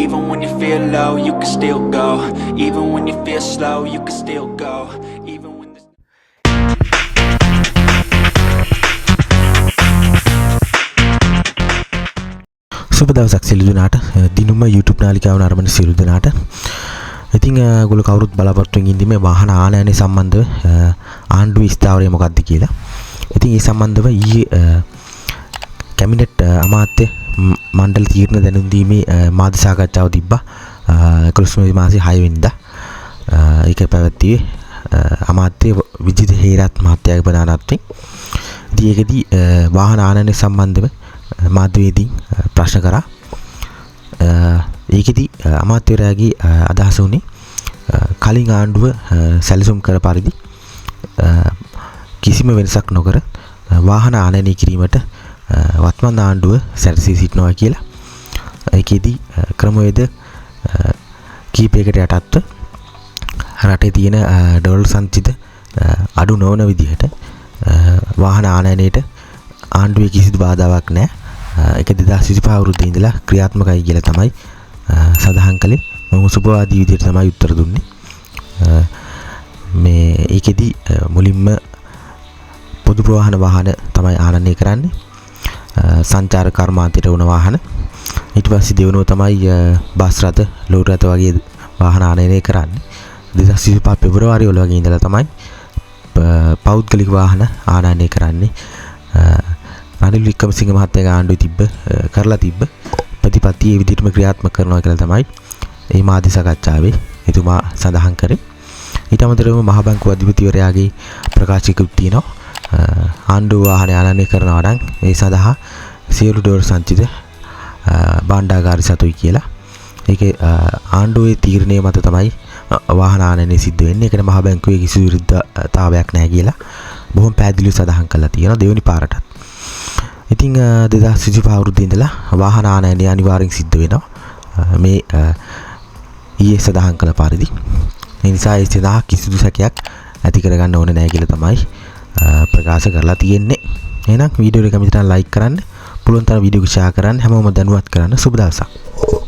Even when you feel low, you can still go. Even when you feel slow, you can still go. Even when the සුබ දවසක් සියලු දෙනාට. දිනුම YouTube නාලිකාව නරඹන සියලු දෙනාට. ඉතින් ඔයගොල්ලෝ කවුරුත් බලාපොරොත්තු වෙමින් ඉන්නේ මේ වාහන ආනයනය සම්බන්ධව ආණ්ඩුවේ ස්ථාවරය මොකක්ද කියලා. ඉතින් ඒ සම්බන්ධව ඊයේ කැබිනට් අමාත්‍ය මණ්ඩල තීරණ දැනුම් දීමේ මාධ්‍ය සාකච්ඡාව තිබ්බා 11 මාසේ 6 වෙනිදා. ඒක පැවැත්වුවේ අමාත්‍ය විජිත හේරත් මහත්තයාගේ ප්‍රධානත්වයෙන්. ඉතින් ඒකෙදී වාහන ආනයනය සම්බන්ධව මාධ්‍යවේදීන් ප්‍රශ්න කරා. ඒකෙදී අමාත්‍යවරයාගේ අදහස උනේ කලින් ආණ්ඩුව සැලසුම් කර පරිදි කිසිම වෙනසක් නොකර වාහන ආනයනය කිරීමට වත්මන් ආණ්ඩුව සැරසී සිටිනවා කියලා. ඒකෙදී ක්‍රමවේද කීපයකට යටත්ව රටේ තියෙන ඩොලර් සංචිත අඩු නොවන විදිහට වාහන ආනයනයට ආණ්ඩුවේ කිසිදු බාධාවක් නැහැ. ඒක 2025 අවුරුද්දේ ඉඳලා ක්‍රියාත්මකයි කියලා තමයි සඳහන් කළේ. මම සුබවාදී විදිහට තමයි උත්තර දුන්නේ. මේ ඒකෙදී මුලින්ම පොදු ප්‍රවාහන වාහන තමයි ආනයනය කරන්නේ. සංචාරක කර්මාන්තයට වුණ වාහන. ඊට පස්සේ දෙවෙනුව තමයි බස් රථ, ලෝරි රථ වගේ වාහන ආනයනය කරන්නේ. 2025 පෙබරවාරි වල වගේ ඉඳලා තමයි පෞද්ගලික වාහන ආනයනය කරන්නේ. රනිල් වික්‍රමසිංහ මහත්තයාගේ ආණ්ඩුවේ කරලා තිබ්බ ප්‍රතිපත්තියේ විදිහටම ක්‍රියාත්මක කරනවා කියලා තමයි මේ මාධ්‍ය සාකච්ඡාවේ එතුමා සඳහන් කරේ. ඊට අමතරව මහ බැංකුව අධිපතිවරයාගේ ප්‍රකාශයකුත් තියෙනවා. ආණ්ඩුව වාහන ආනයනය කරනවා නම් ඒ සඳහා සියලු ඩොලර් සංචිත භාණ්ඩාගාරය සතුයි කියලා. ඒකේ ආණ්ඩුවේ තීරණය මත තමයි වාහන ආනයනය සිද්ධ වෙන්නේ. ඒකට මහ බැංකුවේ කිසිදු විරුද්ධතාවයක් නැහැ කියලා බොහොම පැහැදිලිව සඳහන් කරලා තියෙනවා දෙවෙනි පාරටත්. ඉතින් 2025 අවුරුද්දේ ඉඳලා වාහන ආනයනය අනිවාර්යෙන් සිද්ධ වෙනවා. මේ ඊයේ සඳහන් කළ පරිදි. ඒ නිසා ඒ සඳහා කිසිදු සැකයක් ඇති කරගන්න ඕනේ නැහැ කියලා තමයි ප්‍රකාශ කරලා තියෙන්නේ. එහෙනම් වීඩියෝ එක කැමති නම් ලයික් කරන්න, පුළුවන් තරම් වීඩියෝ එක ෂෙයා කරන්න, හැමෝම දැනුවත් කරන්න. සුබ දවසක්.